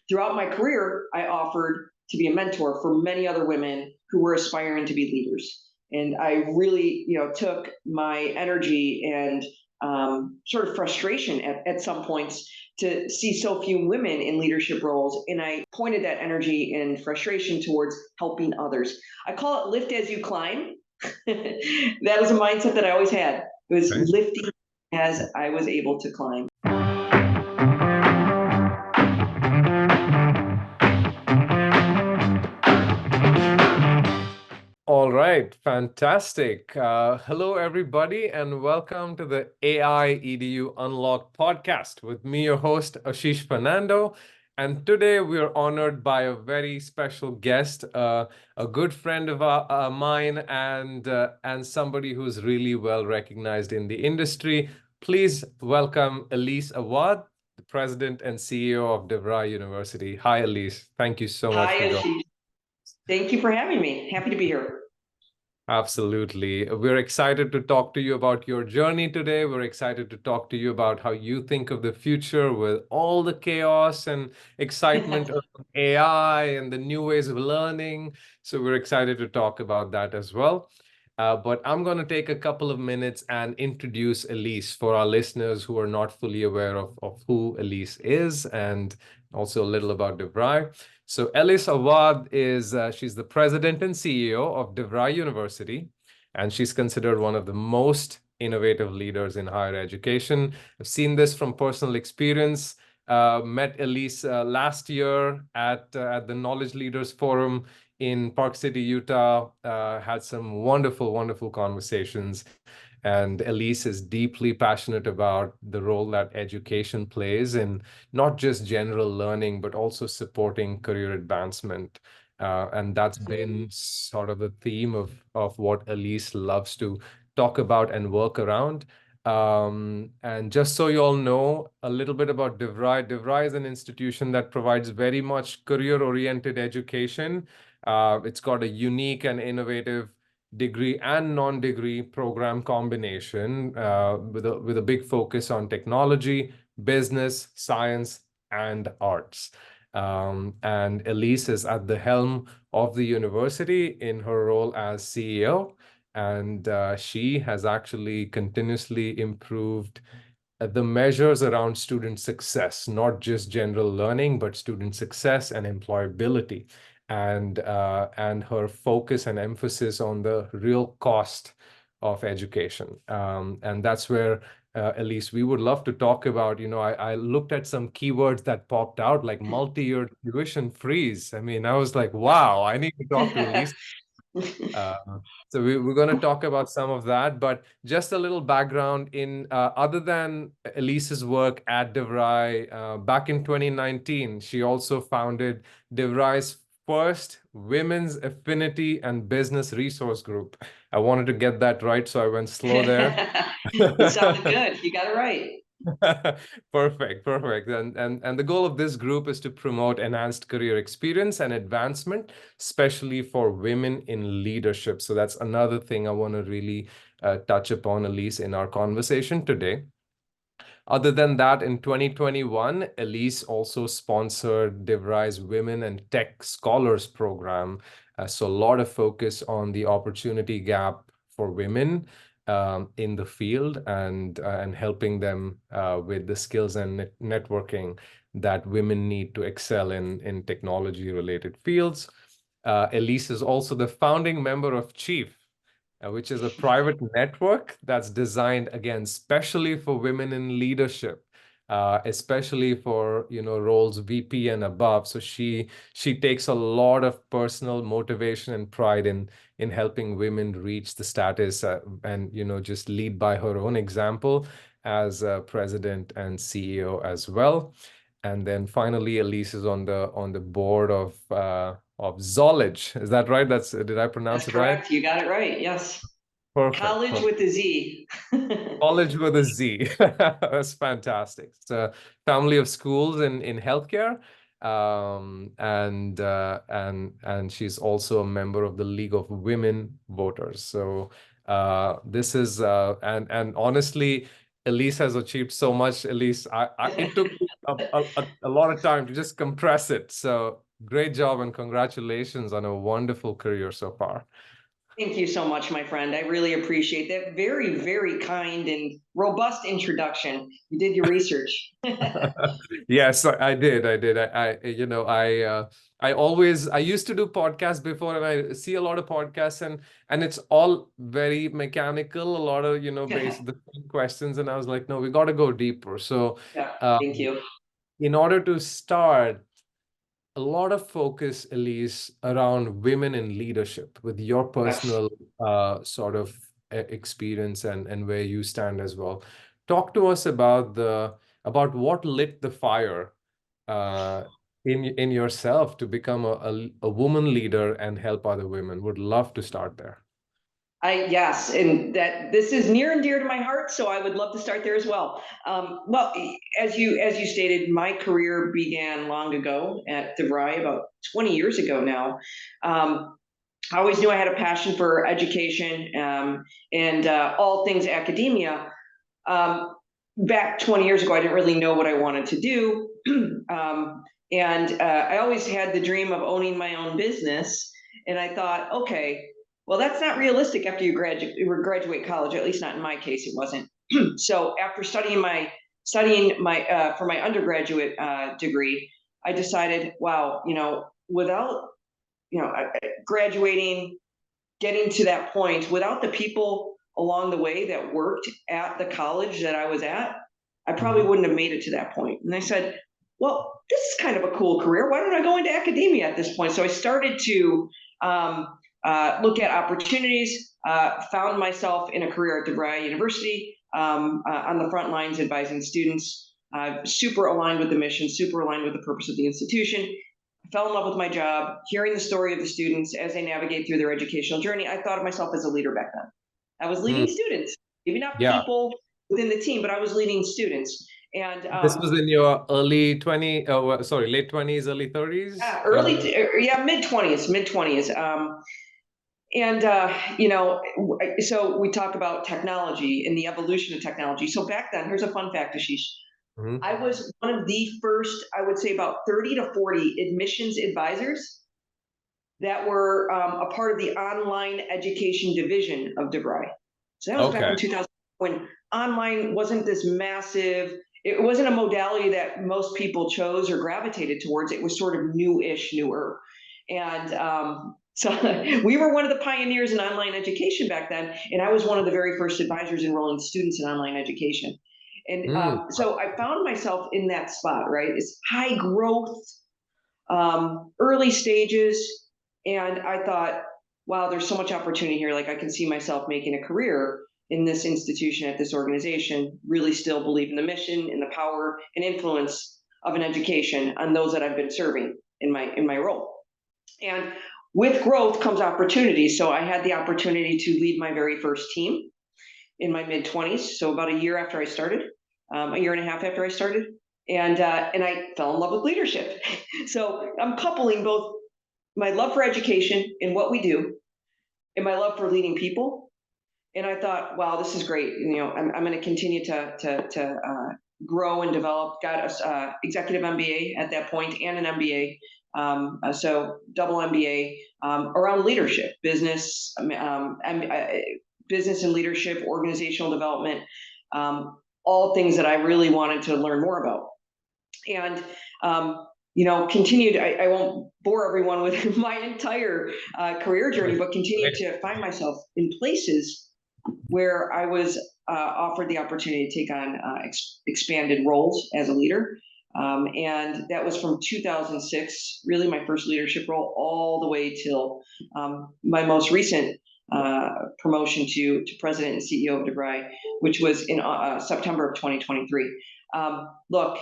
throughout my career, I offered to be a mentor for many other women who were aspiring to be leaders. And I really, took my energy and sort of frustration at some points to see so few women in leadership roles. And I pointed that energy and frustration towards helping others. I call it lift as you climb. That was a mindset that I always had. It was Okay. lifting as I was able to climb. All right, fantastic. Hello, everybody, and welcome to the AI EDU Unlocked podcast with me, your host, Ashish Fernando. And today we're honored by a very special guest, a good friend of mine, and somebody who's really well recognized in the industry. Please welcome Elise Awwad, the president and CEO of DeVry University. Hi, Elise. Thank you so much Hi, for joining. Ashish. Thank you for having me. Happy to be here. Absolutely. We're excited to talk to you about your journey today. We're excited to talk to you about how you think of the future with all the chaos and excitement of AI and the new ways of learning. So we're excited to talk about that as well. But I'm going to take a couple of minutes and introduce Elise for our listeners who are not fully aware of who Elise is and also a little about DeVry. So Elise Awwad she's the president and CEO of DeVry University, and she's considered one of the most innovative leaders in higher education. I've seen this from personal experience. Met Elise last year at the Knowledge Leaders Forum in Park City, Utah. Had some wonderful, wonderful conversations. And Elise is deeply passionate about the role that education plays in not just general learning, but also supporting career advancement. And that's been sort of the theme of what Elise loves to talk about and work around. And just so you all know a little bit about DeVry, DeVry is an institution that provides very much career-oriented education. It's got a unique and innovative degree and non-degree program combination with a big focus on technology, business, science, and arts. And Elise is at the helm of the university in her role as CEO, and she has actually continuously improved the measures around student success, not just general learning, but student success and employability and her focus and emphasis on the real cost of education. And that's where, Elise, we would love to talk about, I looked at some keywords that popped out like multi-year tuition freeze. I mean, I was like, wow, I need to talk to Elise. Uh, so we're going to talk about some of that, but just a little background in other than Elise's work at DeVry, back in 2019, she also founded DeVry's first women's affinity and business resource group. I wanted to get that right, so I went slow there. It sounded good. You got it right. Perfect, perfect. And the goal of this group is to promote enhanced career experience and advancement, especially for women in leadership. So that's another thing I want to really touch upon, Elise, in our conversation today. Other than that, in 2021, Elise also sponsored DeVry's Women and Tech Scholars Program. So a lot of focus on the opportunity gap for women in the field and helping them with the skills and networking that women need to excel in technology-related fields. Elise is also the founding member of Chief, which is a private network that's designed, again, especially for women in leadership, especially for roles VP and above. So she takes a lot of personal motivation and pride in helping women reach the status and just lead by her own example as president and CEO as well. And then finally, Elise is on the board of Zollege. Is that right? Did I pronounce That's it right? correct. You got it right. Yes. Perfect. College with a Z. College with a Z. That's fantastic. It's a family of schools in healthcare. And she's also a member of the League of Women Voters. So this is and honestly, Elise has achieved so much. Elise, it took me a lot of time to just compress it. So great job and congratulations on a wonderful career so far. Thank you so much, my friend. I really appreciate that. Very, very kind and robust introduction. You did your research. Yes, I did. I did. I used to do podcasts before, and I see a lot of podcasts, and it's all very mechanical, a lot of, based the same questions, and I was like, no, we got to go deeper. So, Yeah, thank um, you. in order to start, a lot of focus, Elise, around women in leadership with your Yes. personal sort of experience and where you stand as well. Talk to us about what lit the fire uh, in yourself to become a woman leader and help other women. Would love to start there. Yes, and that this is near and dear to my heart, so I would love to start there as well. Well, as you stated, my career began long ago at DeVry, about 20 years ago now. I always knew I had a passion for education and all things academia. Um, Back 20 years ago, I didn't really know what I wanted to do, and I always had the dream of owning my own business. And I thought, okay, well, that's not realistic after you graduate college. At least not in my case, it wasn't. So after studying my for my undergraduate degree, I decided, wow, without graduating, getting to that point, without the people along the way that worked at the college that I was at, I probably Mhm. wouldn't have made it to that point. And I said, well, this is kind of a cool career. Why don't I go into academia at this point? So I started to um, look at opportunities, found myself in a career at DeVry University on the front lines advising students, super aligned with the mission, super aligned with the purpose of the institution. Fell in love with my job, hearing the story of the students as they navigate through their educational journey. I thought of myself as a leader back then. I was leading Mm, students, maybe not yeah. people within the team, but I was leading students. And This was in your late 20s, early 30s. yeah, mid 20s. And so we talk about technology and the evolution of technology. So back then, here's a fun fact, Ashish. Mhm. I was one of the first, I would say about 30 to 40 admissions advisors that were a part of the online education division of DeVry. So that was back Okay. in 2000 when online wasn't this massive, it wasn't a modality that most people chose or gravitated towards. It was sort of newish, newer. And so we were one of the pioneers in online education back then. And I was one of the very first advisors enrolling students in online education. And Mm. so I found myself in that spot, right? It's high growth, early stages. And I thought, wow, there's so much opportunity here. Like I can see myself making a career in this institution, at this organization, really still believe in the mission, in the power and influence of an education on those that I've been serving in my role. And with growth comes opportunity. So I had the opportunity to lead my very first team in my mid 20s. So about a year after I started, a year and a half after I started, and I fell in love with leadership. So I'm coupling both my love for education and what we do, and my love for leading people. And I thought, wow, this is great. I'm going to continue to grow and develop. Got a executive MBA at that point and an MBA. So double MBA around leadership, business and leadership, organizational development, all things that I really wanted to learn more about. And continued. I won't bore everyone with my entire career journey, but continued to find myself in places where I was offered the opportunity to take on expanded roles as a leader. And that was from 2006, really my first leadership role, all the way till my most recent promotion to president and CEO of DeVry, which was in September of 2023. Look,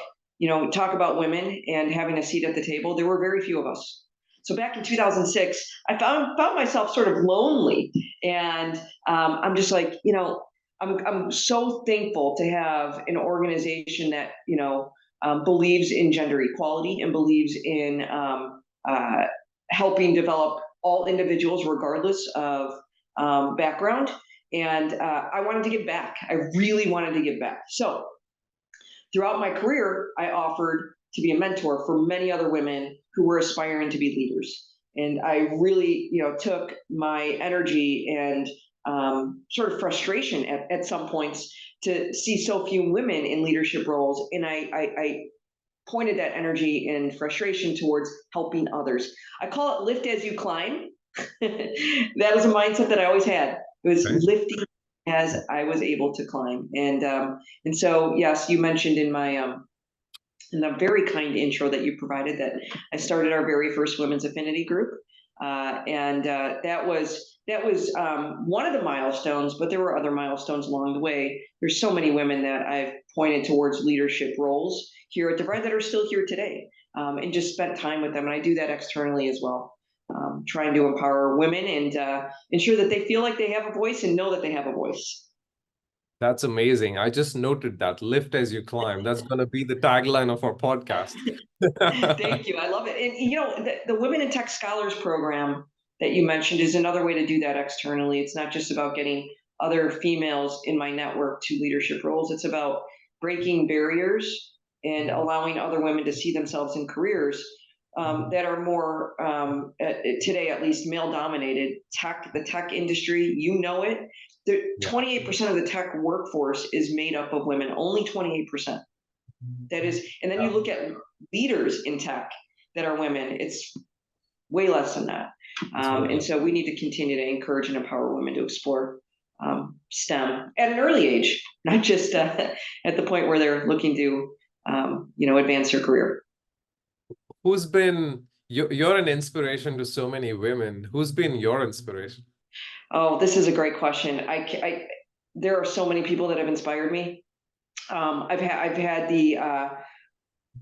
talk about women and having a seat at the table. There were very few of us. So back in 2006, I found myself sort of lonely, and I'm just like, I'm so thankful to have an organization that believes in gender equality and believes in helping develop all individuals regardless of background. And I wanted to give back. I really wanted to give back. So throughout my career, I offered to be a mentor for many other women who were aspiring to be leaders. And I really, took my energy and sort of frustration at some points to see so few women in leadership roles. And I pointed that energy and frustration towards helping others. I call it lift as you climb. That was a mindset that I always had. It was Right. lifting as I was able to climb. And so yes, you mentioned in the very kind intro that you provided that I started our very first women's affinity group, and that was one of the milestones. But there were other milestones along the way. There's so many women that I've pointed towards leadership roles here at DeVry that are still here today, and just spent time with them. And I do that externally as well, trying to empower women and ensure that they feel like they have a voice and know that they have a voice. That's amazing. I just noted that lift as you climb. That's going to be the tagline of our podcast. Thank you. I love it. And the Women in Tech Scholars program that you mentioned is another way to do that externally. It's not just about getting other females in my network to leadership roles. It's about breaking barriers and allowing other women to see themselves in careers that are more today, at least, male dominated. The tech industry, it. The Yeah. 28% of the tech workforce is made up of women. Only 28%. That is, and then you look at leaders in tech that are women, it's way less than that. And so we need to continue to encourage and empower women to explore STEM at an early age, not just at the point where they're looking to, advance their career. Who's been, you're an inspiration to so many women. Who's been your inspiration? Oh, this is a great question. There are so many people that have inspired me. I've had the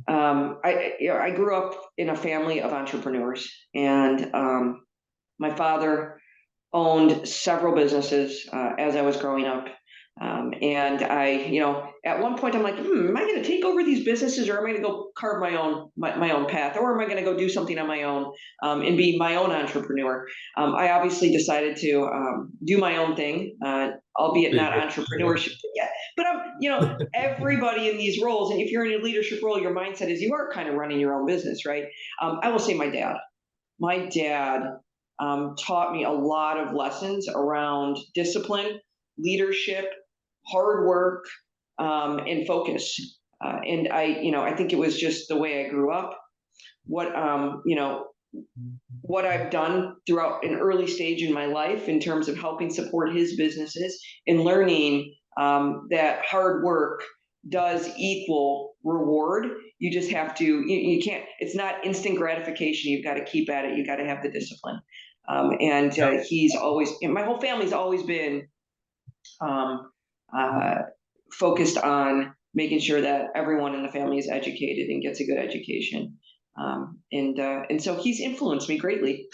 I grew up in a family of entrepreneurs, and my father owned several businesses as I was growing up. And at one point I'm like, am I going to take over these businesses, or am I going to go carve my own path, or am I going to go do something on my own and be my own entrepreneur? I obviously decided to do my own thing, albeit not entrepreneurship yet. But everybody in these roles, and if you're in a leadership role, your mindset is you are kind of running your own business, right? I will say my dad. My dad taught me a lot of lessons around discipline, leadership, hard work, and focus. And I think it was just the way I grew up. What what I've done throughout an early stage in my life in terms of helping support his businesses and learning that hard work does equal reward. You just have to, you can't, it's not instant gratification. You've got to keep at it. You've got to have the discipline. He's always, my whole family's always been um, uh, focused on making sure that everyone in the family is educated and gets a good education. And so he's influenced me greatly.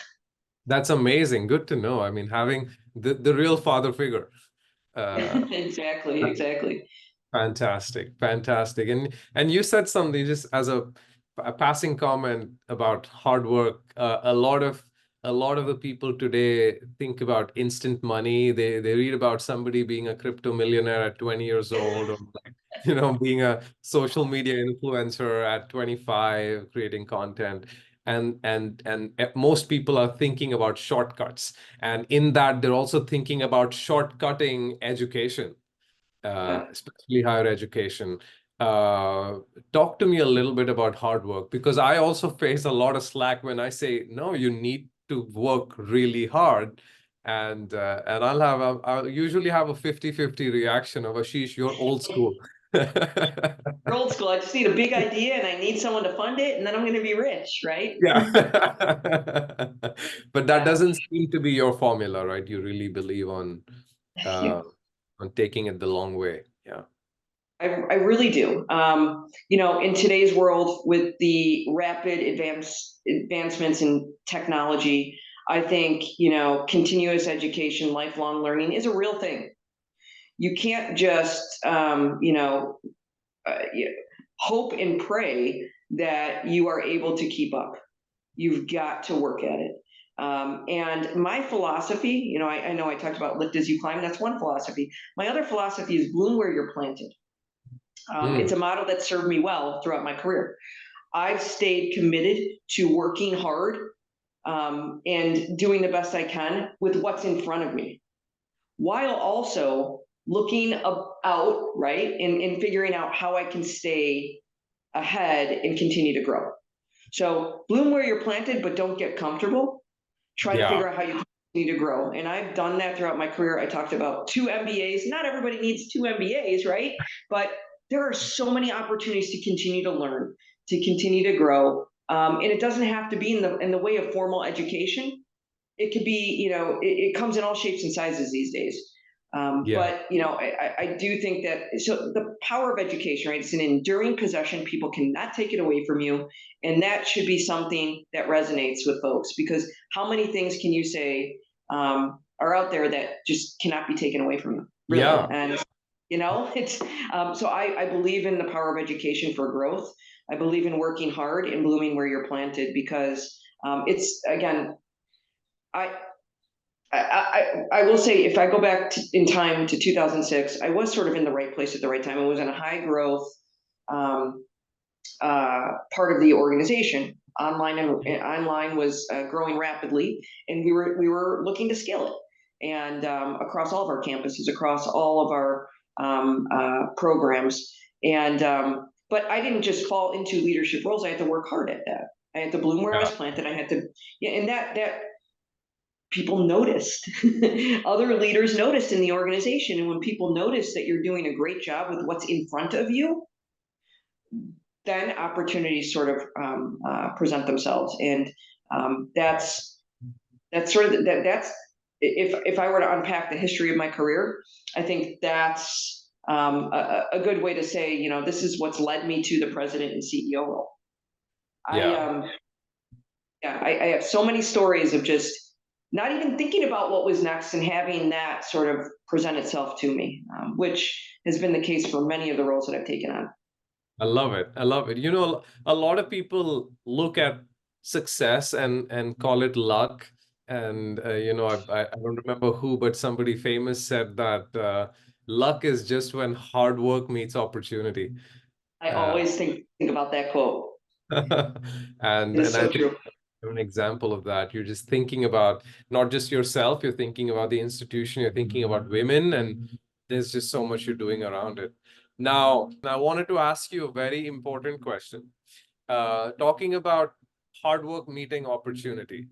That's amazing. Good to know. I mean, having the real father figure. Exactly. Fantastic, fantastic. And you said something just as a passing comment about hard work. A lot of the people today think about instant money. They read about somebody being a crypto millionaire at 20 years old, or being a social media influencer at 25, creating content. And most people are thinking about shortcuts. And in that, they're also thinking about shortcutting education, Yeah. especially higher education. Talk to me a little bit about hard work, because I also face a lot of slack when I say, no, you need to work really hard. And I'll usually have a 50-50 reaction of, Ashish, you're old school. You're old school. I just need a big idea and I need someone to fund it, and then I'm going to be rich, right? Yeah. But that Yeah. doesn't seem to be your formula, right? You really believe on taking it the long way. Yeah. I really do. In today's world, with the rapid advancements in technology, I think, continuous education, lifelong learning is a real thing. You can't just, hope and pray that you are able to keep up. You've got to work at it. And my philosophy, I know I talked about lift as you climb. That's one philosophy. My other philosophy is bloom where you're planted. It's Mm, a model that served me well throughout my career. I've stayed committed to working hard and doing the best I can with what's in front of me, while also looking out, right, and figuring out how I can stay ahead and continue to grow. So bloom where you're planted, but don't get comfortable. Try to yeah. figure out how you continue to grow. And I've done that throughout my career. I talked about 2 MBAs. Not everybody needs 2 MBAs, right? But there are so many opportunities to continue to learn, to continue to grow. And it doesn't have to be in the way of formal education. It could be, it comes in all shapes and sizes these days. Yeah. But I do think that, so the power of education, right? It's an enduring possession. People cannot take it away from you, and that should be something that resonates with folks. Because how many things can you say are out there that just cannot be taken away from you, really? Yeah. And it's so I believe in the power of education for growth. I believe in working hard and blooming where you're planted, because it's, again, I I will say, if I go back in time to 2006, I was sort of in the right place at the right time. It was in a high growth um, part of the organization. Online was growing rapidly, and we were looking to scale it, and across all of our campuses, across all of our programs. And but I didn't just fall into leadership roles. I had to work hard at that. I had to bloom where I was Yeah. planted. I had to, yeah, and that people noticed. Other leaders noticed in the organization. And when people notice that you're doing a great job with what's in front of you, then opportunities sort of present themselves. And that's sort of that's, if I were to unpack the history of my career, I think that's a good way to say, this is what's led me to the president and CEO role. I Yeah. Yeah, I have so many stories of just not even thinking about what was next and having that sort of present itself to me, which has been the case for many of the roles that I've taken on. I love it. I love it. A lot of people look at success and call it luck. And I don't remember who, but somebody famous said that luck is just when hard work meets opportunity. I Uh, always think about that quote. and It is and I so think true. you're an example of that. You're just thinking about not just yourself, you're thinking about the institution, you're thinking about women, and there's just so much you're doing around it. Now, I wanted to ask you a very important question. Talking about hard work meeting opportunity.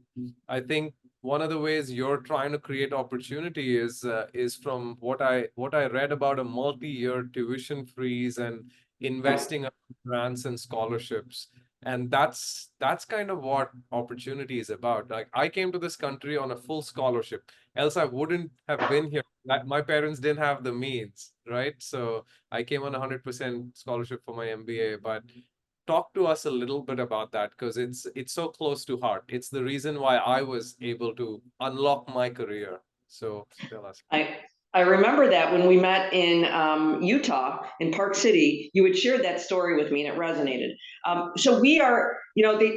I think one of the ways you're trying to create opportunity is from what I read about a multi-year tuition freeze and investing in grants and scholarships. And that's kind of what opportunity is about. Like, I came to this country on a full scholarship, else I wouldn't have been here. My parents didn't have the means, right? So I came on 100% scholarship for my MBA. But talk to us a little bit about that, because it's so close to heart. It's the reason why I was able to unlock my career. So tell us. I I remember that when we met in Utah in Park City, you had shared that story with me, and it resonated. So we are, they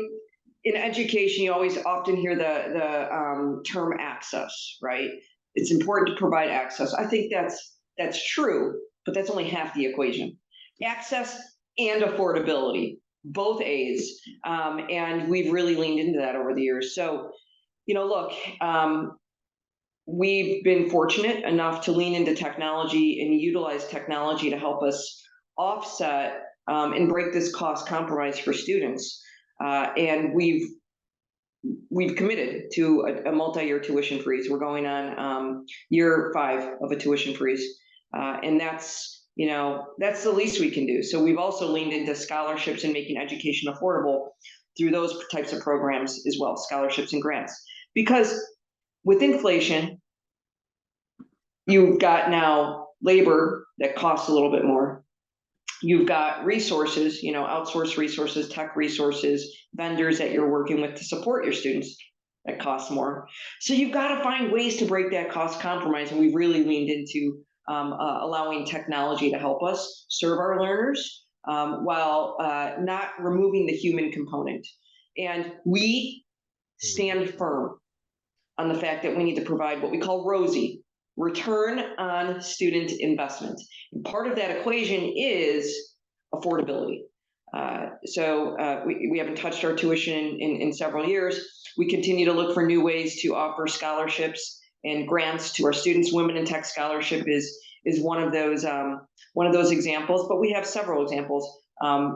in education, you always often hear the term access, right? It's important to provide access. I think that's true, but that's only half the equation. Access and affordability, both A's, and we've really leaned into that over the years. So, look, we've been fortunate enough to lean into technology and utilize technology to help us offset and break this cost compromise for students. And we've committed to a multi-year tuition freeze. We're going on year 5 of a tuition freeze, and that's the least we can do. So we've also leaned into scholarships and making education affordable through those types of programs as well, scholarships and grants. Because with inflation, you've got now labor that costs a little bit more. You've got resources, outsourced resources, tech resources, vendors that you're working with to support your students that cost more. So you've got to find ways to break that cost compromise. And we've really leaned into allowing technology to help us serve our learners while not removing the human component. And we stand firm on the fact that we need to provide what we call ROSI, return on student investment. And part of that equation is affordability. We haven't touched our tuition in several years. We continue to look for new ways to offer scholarships and grants to our students. Women in Tech Scholarship is one of those examples, but we have several examples.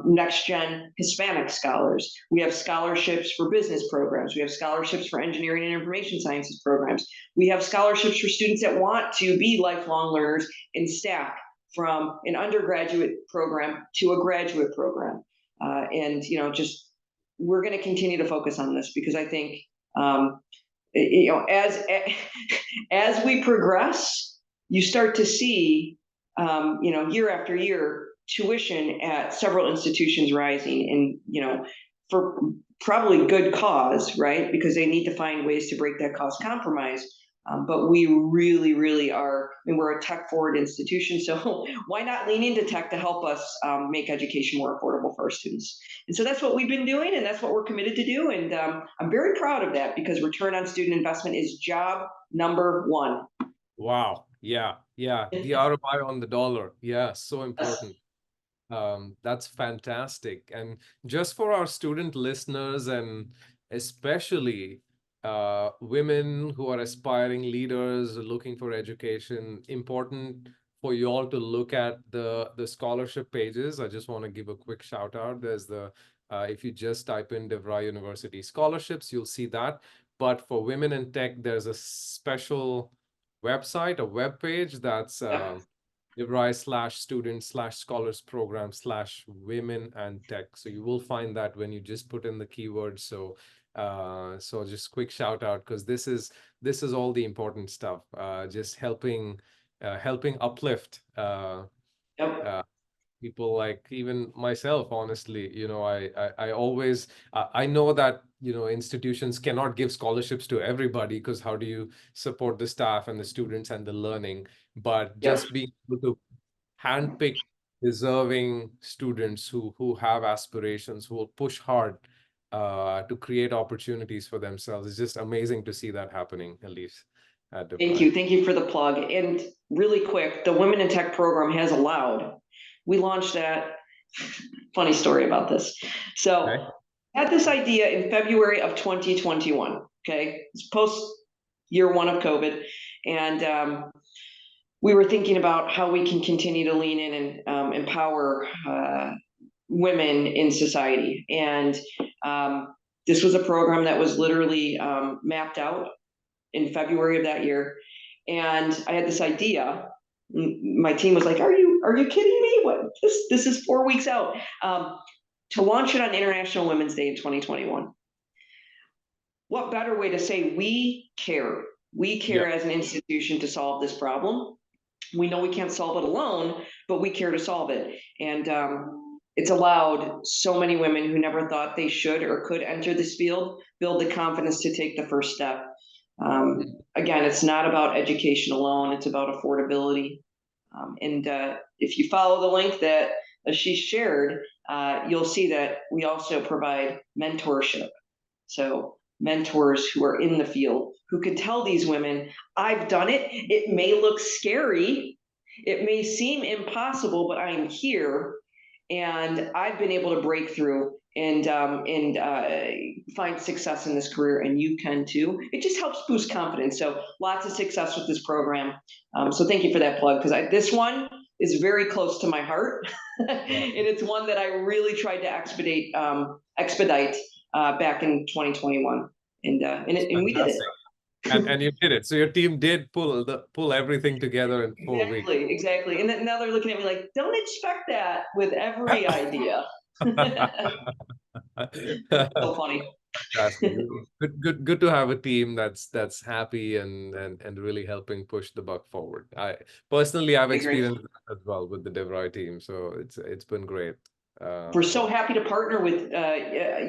Next Gen Hispanic scholars. We have scholarships for business programs. We have scholarships for engineering and information sciences programs. We have scholarships for students that want to be lifelong learners and stack from an undergraduate program to a graduate program. And just we're going to continue to focus on this because I think as we progress, you start to see year after year tuition at several institutions rising, and for probably good cause, right? Because they need to find ways to break that cost compromise. But we really, really are. I mean, we're a tech-forward institution, so why not lean into tech to help us make education more affordable for our students? And so that's what we've been doing, and that's what we're committed to do. And I'm very proud of that because return on student investment is job number one. Wow. Yeah. Yeah. The ROI on the dollar. Yeah. So important. That's fantastic. And just for our student listeners, and especially women who are aspiring leaders looking for education, important for you all to look at the scholarship pages. I just want to give a quick shout out. There's if you just type in DeVry University scholarships, you'll see that. But for women in tech, there's a special website, a web page that's DeVry/student/scholars program/women and tech. So you will find that when you just put in the keywords. So just quick shout out, because this is all the important stuff. Just helping uplift people like even myself. Honestly, I always I know that institutions cannot give scholarships to everybody, because how do you support the staff and the students and the learning? But just being able to handpick deserving students who have aspirations, who will push hard to create opportunities for themselves. It's just amazing to see that happening, Elise. Thank you for the plug. And really quick, the Women in Tech program has allowed. We launched that. Funny story about this. So I had this idea in February of 2021. Okay, it's post year one of COVID, and we were thinking about how we can continue to lean in and empower women in society. And this was a program that was literally mapped out in February of that year. And I had this idea. My team was like, "Are you kidding me? What this is 4 weeks out." To launch it on International Women's Day in 2021. What better way to say we care? We care as an institution to solve this problem. We know we can't solve it alone, but we care to solve it. And it's allowed so many women who never thought they should or could enter this field build the confidence to take the first step. Again, it's not about education alone, it's about affordability. And if you follow the link that she shared, you'll see that we also provide mentorship. So mentors who are in the field, who can tell these women, I've done it. It may look scary. It may seem impossible, but I'm here. And I've been able to break through and find success in this career, and you can too. It just helps boost confidence. So lots of success with this program. So thank you for that plug, because this one is very close to my heart, and it's one that I really tried to expedite back in 2021, and we did it. And you did it. So your team did pull everything together in 4 weeks. Exactly. And then now they're looking at me like, don't expect that with every idea. So funny. Good to have a team that's happy and really helping push the buck forward. I've experienced that as well with the DeVry team, so it's been great. We're so happy to partner with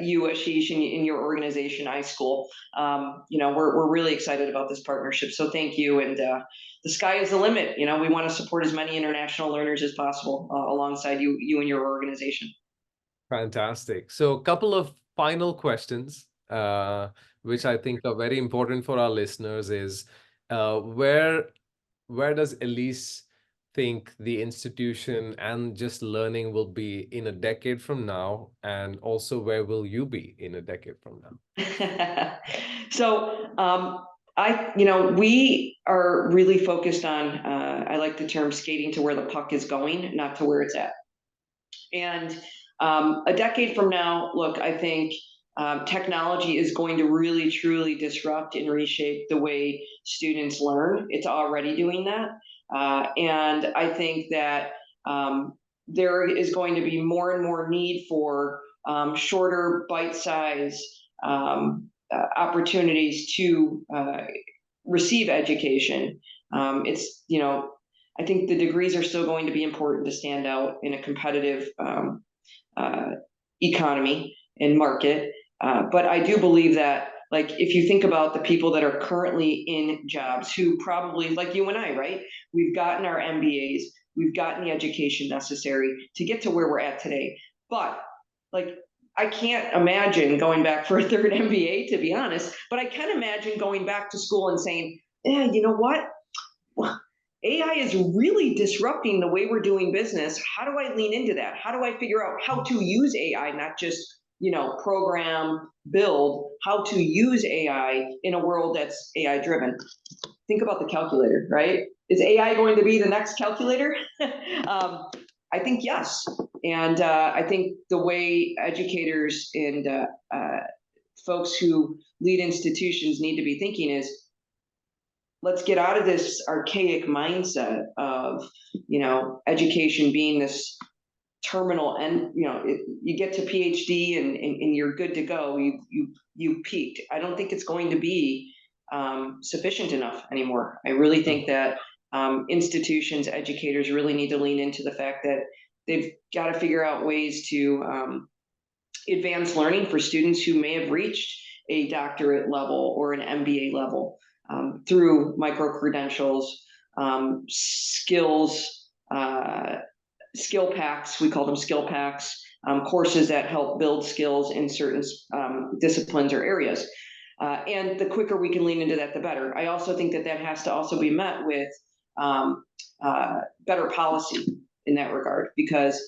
you, Ashish, in your organization, iSchool. We're really excited about this partnership. So thank you. And the sky is the limit. We want to support as many international learners as possible alongside you and your organization. Fantastic. So a couple of final questions. which I think are very important for our listeners, is where does Elise think the institution and just learning will be in a decade from now? And also, where will you be in a decade from now? So we are really focused on, I like the term skating to where the puck is going, not to where it's at. And a decade from now, look, I think technology is going to really, truly disrupt and reshape the way students learn. It's already doing that. And I think that there is going to be more and more need for shorter, bite-sized opportunities to receive education. I think the degrees are still going to be important to stand out in a competitive economy and market. But I do believe that, like, if you think about the people that are currently in jobs who probably, like you and I, right? We've gotten our MBAs, we've gotten the education necessary to get to where we're at today. But like, I can't imagine going back for a third MBA, to be honest, but I can imagine going back to school and saying, yeah, you know what? Well, AI is really disrupting the way we're doing business. How do I lean into that? How do I figure out how to use AI, not just, program, build, how to use AI in a world that's AI driven? Think about the calculator, right? Is AI going to be the next calculator? I think yes. And I think the way educators and folks who lead institutions need to be thinking is, let's get out of this archaic mindset of, education being this terminal end. You get to PhD and you're good to go. You peaked. I don't think it's going to be sufficient enough anymore. I really think that institutions, educators really need to lean into the fact that they've got to figure out ways to advance learning for students who may have reached a doctorate level or an MBA level through micro credentials, skills, skill packs. We call them skill packs, courses that help build skills in certain disciplines or areas. And the quicker we can lean into that, the better. I also think that that has to also be met with better policy in that regard, because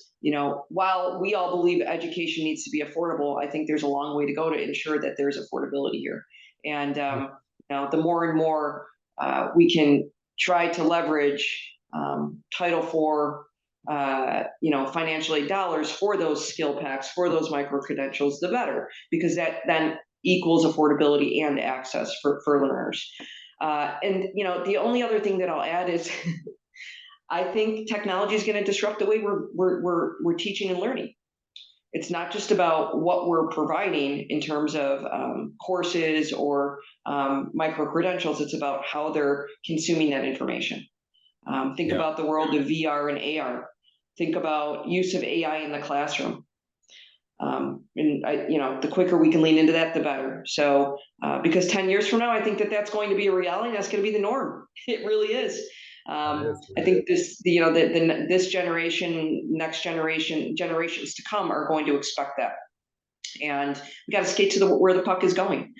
while we all believe education needs to be affordable, I think there's a long way to go to ensure that there's affordability here. And the more and more we can try to leverage Title IV, financial aid dollars for those skill packs, for those micro credentials, the better, because that then equals affordability and access for learners. And the only other thing that I'll add is I think technology is going to disrupt the way we're teaching and learning. It's not just about what we're providing in terms of courses or micro credentials. It's about how they're consuming that information. Think about the world of VR and AR. Think about use of AI in the classroom. The quicker we can lean into that, the better. So, because 10 years from now, I think that that's going to be a reality. That's going to be the norm. It really is. I think this generation, next generation, generations to come are going to expect that. And we got to skate to where the puck is going.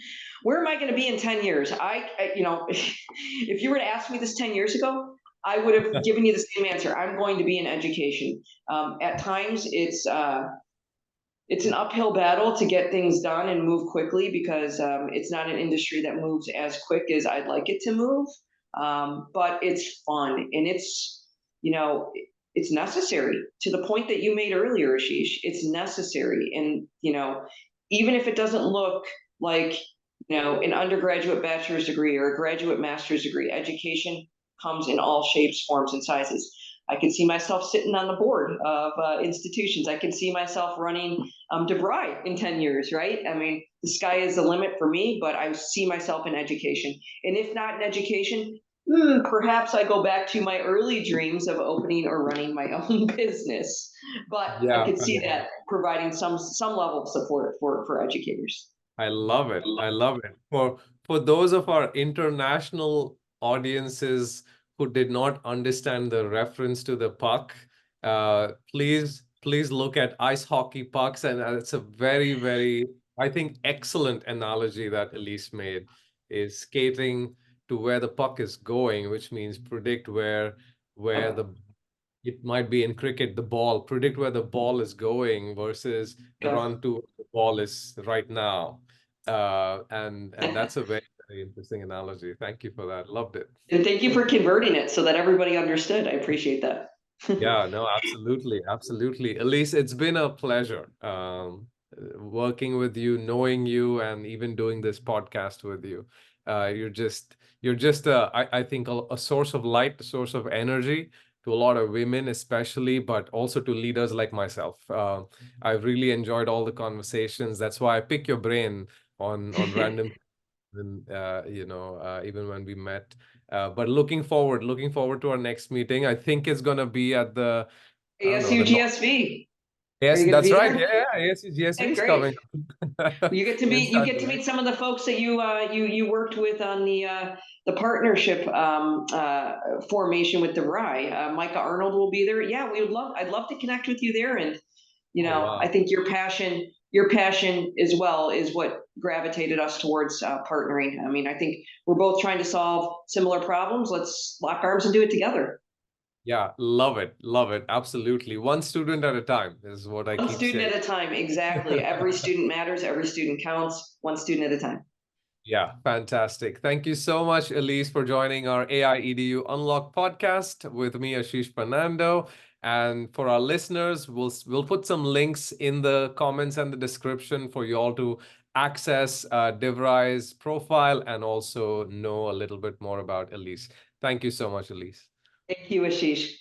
Where am I going to be in 10 years? If you were to ask me this 10 years ago, I would have given you the same answer. I'm going to be in education. At times, it's an uphill battle to get things done and move quickly, because it's not an industry that moves as quick as I'd like it to move. But it's fun, and it's necessary, to the point that you made earlier, Ashish. It's necessary. And, even if it doesn't look like, an undergraduate bachelor's degree or a graduate master's degree, education comes in all shapes, forms, and sizes. I could see myself sitting on the board of institutions. I could see myself running DeVry in 10 years, right? I mean, the sky is the limit for me, but I see myself in education. And if not in education, perhaps I go back to my early dreams of opening or running my own business. But I could see that providing some level of support for educators. I love it. I love it. For those of our international audiences who did not understand the reference to the puck, please look at ice hockey pucks, and it's a very, very I think excellent analogy that Elise made is skating to where the puck is going, which means predict where the it might be in cricket, the ball, predict where the ball is going versus Yeah. run to where the ball is right now. And that's a very, very interesting analogy. Thank you for that. Loved it. And thank you for converting it so that everybody understood. I appreciate that. Yeah, no, absolutely, absolutely. Elise, it's been a pleasure working with you, knowing you, and even doing this podcast with you. You're just I think a source of light, a source of energy to a lot of women, especially, but also to leaders like myself. I've really enjoyed all the conversations. That's why I pick your brain on random, even when we met. But looking forward to our next meeting. I think it's gonna be at the, I don't know, ASU the North. GSV. Are Yes, you going to that's be right. there? Yeah, yeah. Yes, GSV Hey, is great. coming You get to in meet February. some of the folks that you worked with on the partnership formation with DeVry. Micah Arnold will be there. Yeah, I'd love to connect with you there. And Oh, I wow. think your passion as well is what gravitated us towards partnering. I mean, I think we're both trying to solve similar problems. Let's lock arms and do it together. Yeah, love it. Love it. Absolutely. One student at a time is what I One keep student saying. at a time. Exactly. Every student matters. Every student counts. One student at a time. Yeah, fantastic. Thank you so much, Elise, for joining our AI EDU Unlock podcast with me, Ashish Fernando. And for our listeners, we'll put some links in the comments and the description for you all to access DeVry's profile and also know a little bit more about Elise. Thank you so much, Elise. Thank you, Ashish.